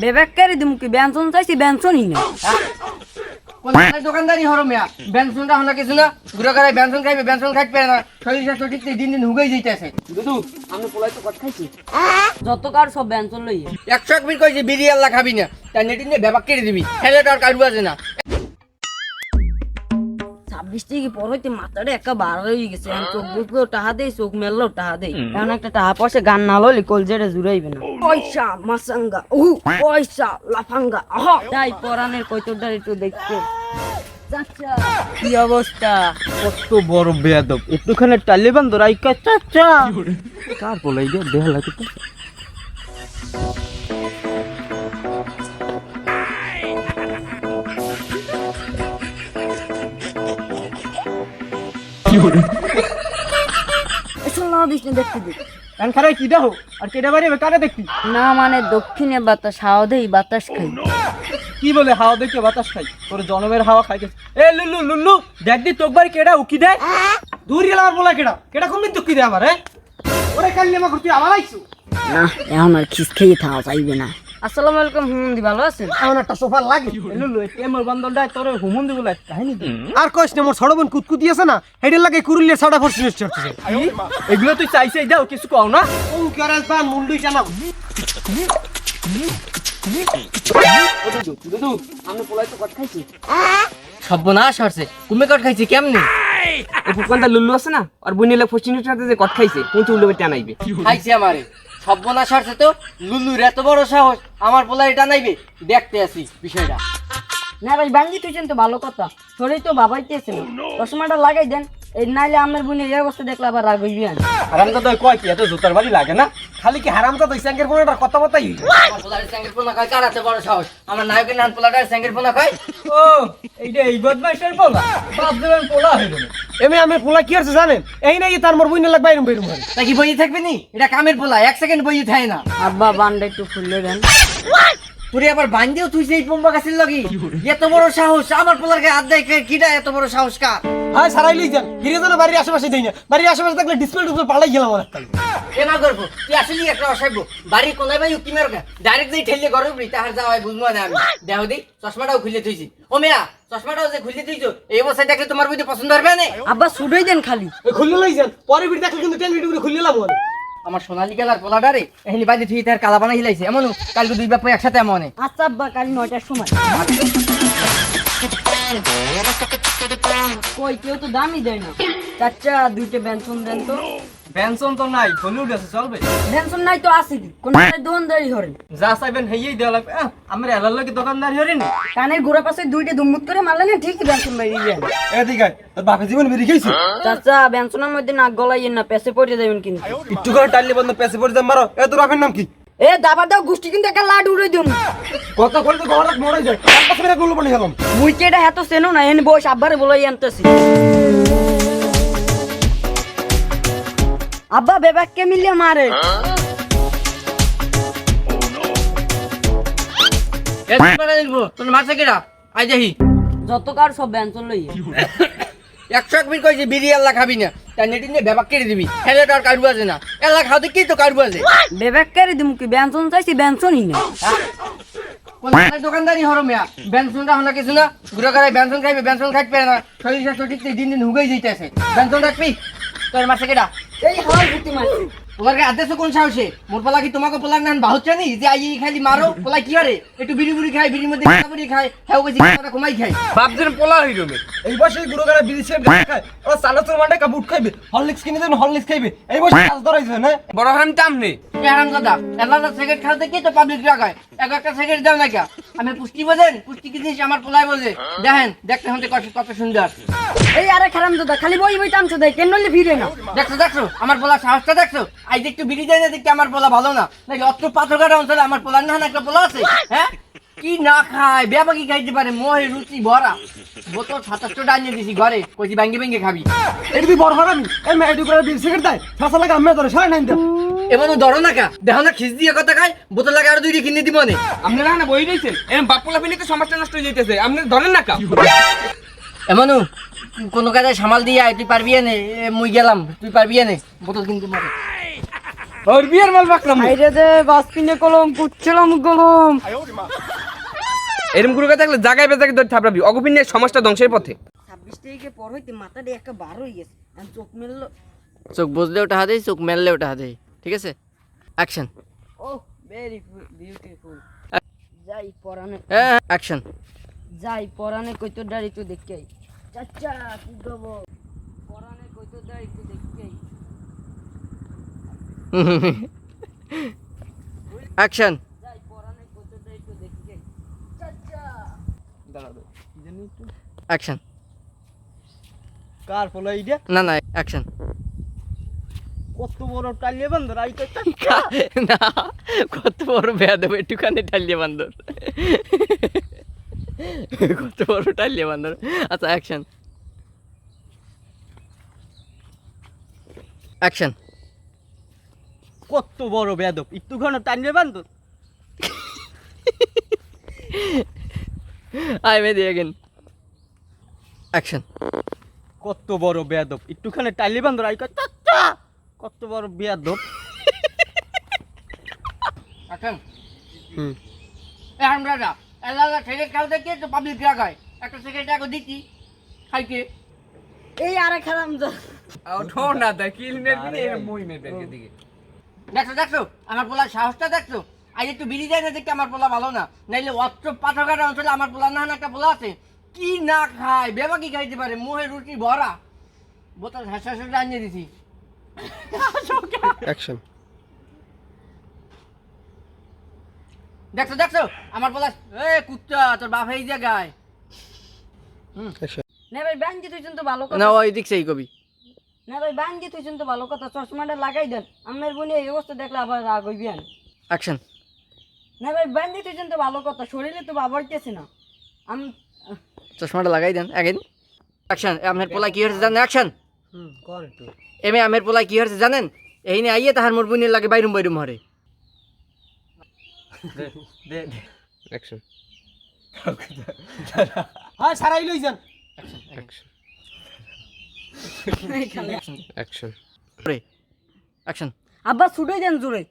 বেবেকারি দিমু কি বেনসন চাইছি বেনসনই না কোন দোকানদারি হরো মিয়া বেনসনটা হলো কিছু না ঘুরে ঘুরে বেনসন খাইবে বেনসন খাইতে পারে না শরীর স্বাস্থ্য ঠিক দিন দিন হুগাই যাইতেছে দুদু আমি পোলাই তো কত খাইছি যত কার সব বেনসন লই 100 মিনিট কইছি বিড়ি আল্লাহ খাবি না তাই নেটি নিয়ে ব্যাপাক কেটে দিবি খেলে তো আর কারু আছে না 26 থেকে পর হইতে মাথাটা একা বার হয়ে গেছে আমি চোখ বুঝলেও টাহা দেই চোখ মেললেও টাহা দেই এখন একটা টাহা পয়সা গান না লইলে কলজেরে জুড়াইবে না পয়সা মাসাঙ্গা পয়সা লাফাঙ্গা তাই পরানের কইতরটা একটু দেখতে চাচা কি অবস্থা কত বড় বেয়াদব একটুখানে টালিবান দরাইকা চাচা কার বলাই দে দেহ লাগে তো দেখতে দিই কান খারাই কি দাও আর কেডা বাড়ি কারে দেখতি না মানে দক্ষিণে বাতাস হাওয়া দেই বাতাস খাই কি বলে হাওয়া দেখে বাতাস খাই তোর জনমের হাওয়া খাইতেছ এ লুল্লু লুল্লু দেখ দি তোক বাড়ি কেডা উকি দেয় দূর গেল আর বলা কেডা কেডা কমদিন তুকি দে আমার ওরে কাল নেমা করতে আবার আইছো না এখন আর খিস খেয়ে থাকা চাইবে না আসসালামু আলাইকুম হুমন্দি ভালো আছেন এমন একটা সোফা লাগে লুল্লু এমন বান্দলটা তোর হুমন্দি বলে কাহিনী আর কইছ না মোর ছড়বন কুতকুতি আছে না হেডের লাগে কুরুলিয়া ছাড়া ফরছিস চড়তেছে এগুলো তুই চাইছেই দাও কিছু কও না ও কেরাস বা মুন্ডুই জানা দুদু আমি পোলাই তো কত খাইছি সর্বনাশ হচ্ছে তুমি কত খাইছি কেমনে ও ফুকনটা লুল্লু আছে না আর বুনিলে ফসিনের সাথে যে কট খাইছে কোন উল্টো বেটা নাইবে খাইছি আমারে সর্বনাশ হচ্ছে তো লুলুর এত বড় সাহস আমার পোলাই এটা নাইবে দেখতে আসি বিষয়টা না ভাই বাঙ্গি তুইছেন তো ভালো কথা শরীর তো বাবাইতেছে না চশমাটা লাগাই দেন এই নাইলে আমার বোনের এই অবস্থা দেখলে আবার রাগ হইবি না হারামজাদা কয় কি এত জুতার বাড়ি লাগে না খালি কি হারামজাদা ইসাঙ্গের ফোনটা কথা কথাই আমার পোলার স্যাঙ্গের পোলা খায় কার এত বড় সাহস আমার নায়কের নান পোলাটার স্যাঙ্গের পোলা খায় ও এইটা এই বদমাইশের পোলা বাপ দেবেন পোলা হইল এমনি আমি পোলা কি আছে জানেন এই নাই তার মোর বইনে লাগ বাইরম বাইরম করে তা কি বইয়ে থাকবে নি এটা কামের পোলা 1 সেকেন্ড বইয়ে থাকে না আব্বা বান্ডা একটু খুললে দেন তুই আবার বান্দিও তুই সেই পম্বা গাছের লাগি এত বড় সাহস আমার পোলার গায়ে হাত দেয় কিটা এত বড় সাহস কা হ্যাঁ সারাই লই যান ফিরে যান বাড়ির আশেপাশে দেই না বাড়ির আশেপাশে থাকলে ডিসপ্লে টুসপ্লে পালাই গেলাম অনেক কাল এ না করবো তুই আসলি একটা অসাধ্য বাড়ি কোনায় ভাই উকি মেরো ডাইরেক্ট যেই ঠেললে ঘরে উঠবি তাহার যাওয়া হয় বুঝবো না আমি দেহ দি চশমাটাও খুলে তুইছি ও মেয়া চশমাটাও যে খুলে তুইছো এই অবস্থায় দেখলে তোমার বুঝতে পছন্দ হবে না আব্বা ছুটাই দেন খালি খুললে লই যান পরে ভিড় দেখলে কিন্তু 10 মিনিট করে খুললে লাম মনে আমার সোনালী কালার পোলাটা রে এখানে বাজে তুই তার কালা বানা হিলাইছে এমন কালকে দুই বাপ একসাথে এমন আচ্ছা আব্বা কাল 9টার সময় কই কেউ তো দামই দেয় না চাচা দুইটা বেনসন দেন তো বেনসন তো নাই হলিউড আছে চলবে বেনসন নাই তো আছে কি কোন দোকানদারি হরেন যা চাইবেন হেই দেওয়া লাগবে আমরা এলার লোকে দোকানদার হরিনি কানের গোড়া পাশে দুইটা দুমুত করে মারলে না ঠিক বেনসন বাইরে যায় এদিকে তোর বাপে জীবন বেরি গেছে চাচা বেনসনের মধ্যে নাক গলাইয়েন না পেছে পড়ে যাবেন কিন্তু একটু করে টাইলে বন্ধ পেছে পড়ে যা মারো এ তোর বাপের নাম কি এ দাবার দাও গুষ্টি কিন্তু একটা লাড উড়ে দিম কত করে তো ঘর মরে যায় কত করে গুলো বনে গেলাম মুই কি এটা এত চেনো না এনে বস আব্বারে বলাই আনতেছি আব্বা বেবাককে মিলিয়ে মারে তোর মারছে কেডা আই যাহি যত কার সব বেনসন লই 100 মিনিট কইছি বিড়ি আল্লাহ খাবি না তাই নেটি নিয়ে ব্যাপাক কেটে দিবি খেলে তো আর কারু আছে না আল্লাহ খাওয়াতে কি তো কারু আছে বেবাককে দিমু কি বেনসন চাইছি বেনসনই না কোন দোকানদারি হরো মিয়া বেনসনটা হলো কিছু না ঘুরে ঘুরে বেনসন খাইবে বেনসন খাইতে পারে না শরীর স্বাস্থ্য ঠিক দিন দিন হুগাই যাইতেছে বেনসন রাখবি তোর মারছে কেডা এই হাওয়ার গুটি মারছি পোলার গায়ে আদেশ কোন সাহসে মোর পোলা কি তোমাকে পোলার নান বাহুচ্ছে নি যে আই খালি মারো পোলা কি আরে একটু বিড়ি বুড়ি খায় বিড়ির মধ্যে বুড়ি খায় হ্যাঁ ওকে জিনিসটা কমাই খায় বাপ যেন পোলা হইল মে এই বয়সে গুরু করে বিড়ি সেব খায় ও সালা তোর মাঠে কাবুট খাইবে হরলিক্স কিনে দেন হরলিক্স খাইবে এই বয়সে কাজ ধরাইছে না বড় হারাম তাম নে হারামজাদা এলাদা সিগারেট খাওয়াতে কি তো পাবলিক লাগায় একটা সিগারেট দাও না কে আমি পুষ্টি বোঝেন পুষ্টি কি জিনিস আমার পোলায় বোঝে দেখেন দেখতে হতে কত সুন্দর এই আরে খারাম দাদা খালি বই বই টামছে দেয় কেন নলে ভিড়ে না দেখছো আমার পোলা সাহসটা দেখছো আজ একটু বিড়ি দেয় না দেখতে আমার পোলা ভালো না নাকি অত পাথর কাটা অঞ্চলে আমার পোলার না একটা পোলা আছে হ্যাঁ কি না খায় ব্যাপা কি খাইতে পারে মোহে রুচি ভরা বোতল 27টা আনিয়ে দিছি ঘরে কইছি ভাঙ্গে ভাঙ্গে খাবি এটা তুই বড় হারামি এই মেয়েটু করে বিড়ি সিগারেট দেয় ফাঁসা লাগা আমি ধরে সরাই নাই দাও এমন ধরো না কা দেখো না খিস দিয়ে কথা খায় বোতল লাগে আরো দুইটা কিনে দিব না আপনারা না বই দিয়েছেন এরকম বাপ পোলা ফেলে তো সমাজটা নষ্ট হয়ে যাইতেছে আপনি ধরেন না কা এমনও কোনো কাজে সামাল দিয়ে আয় তুই পারবি না মুই গেলাম তুই পারবি না বোতল কিনতে পারে ওর বিয়ের মাল বাকলাম আইরে দে বাসপিনে কলম কুচ্ছিলাম কলম। এরম করে থাকলে জায়গায় বেজাকে ধরে থাপড়াবি অগপিন নিয়ে সমাজটা ধ্বংসের পথে 26 তারিখে পর হইতে মাথাটা একটা বার হয়ে গেছে, এখন চোখ মেললো। চোখ বুঝলেও টাহা দেই, চোখ মেললেও টাহা দেই, ঠিক আছে? অ্যাকশন। ও ভেরি বিউটিফুল। যাই পরানে, অ্যাকশন। যাই পরানে কইতো ডার একটু দেখে আই। চাচা কি দেবো, পরানে কইতো ডার একটু দেখে আই। অ্যাকশন। যাই পরানে কইতো ডার একটু দেখে আই। চাচা অ্যাকশন। কার পোলা এইটা? না না, অ্যাকশন। কত বড় টালিয়ে বান্দর আই তো না, কত বড় বেয়াদব একটুখানি টালিয়ে বান্দর। কত বড় টালিয়ে বান্দর। আচ্ছা অ্যাকশন। অ্যাকশন। কত বড় বেয়াদব একটুখানি টালিয়ে বান্দর। I may the again. Action. কত বড় বেয়াদব একটুখানি টালিয়ে বান্দর আই কত কত বড় বেয়াদব। অ্যাকশন। এখন দাদা এলাকা থেকে কাল থেকে তো পাবলিক জায়গায় একটা সেকেন্ড আগে দিচ্ছি খাইকে। এই আরে খারাম যা। ওঠো না তা কিল মেরবি না এরম মই মেরবি এর দিকে দেখছো দেখছো আমার পোলার সাহসটা দেখছো? আজ একটু বিড়ি যায় না দেখতে আমার পোলা ভালো না, নাইলে অস্ত্র পাথরঘাটা অঞ্চলে আমার পোলা না একটা পোলা আছে কি না খায় বেবা কি খাইতে পারে, মুহে রুটি ভরা বোতল হাসা হাসা আনিয়ে দিছি। অ্যাকশন। দেখছো দেখছো আমার পোলা এ কুত্তা তোর বাপ এই জায়গায়। না ভাই ব্যাংকে তুই তো ভালো কথা। না ওই দিক সেই কবি। না ভাই ব্যাংকে তুই তো ভালো কথা, চশমাটা লাগাই দেন। আমার বোন এই অবস্থা দেখলে আবার রাগ হইবি আন। অ্যাকশন। না ভাই ব্যাংকে তুই তো ভালো কথা, শরীরে তো বাবা হইতেছে না। আমি চশমাটা লাগাই দেন অ্যাগেন। অ্যাকশন। আমের পোলা কি হয়েছে জানেন? অ্যাকশন। কর একটু। এমে আমের পোলা কি হয়েছে জানেন? এই নিয়ে আইয়ে তাহার মোর বোনের লাগে বাইরুম বাইরুম হরে। দে অ্যাকশন হ্যাঁ সারাই লই যান। অ্যাকশন এখানে অ্যাকশন অ্যাকশন। আব্বা ছুটাই দেন জোরে।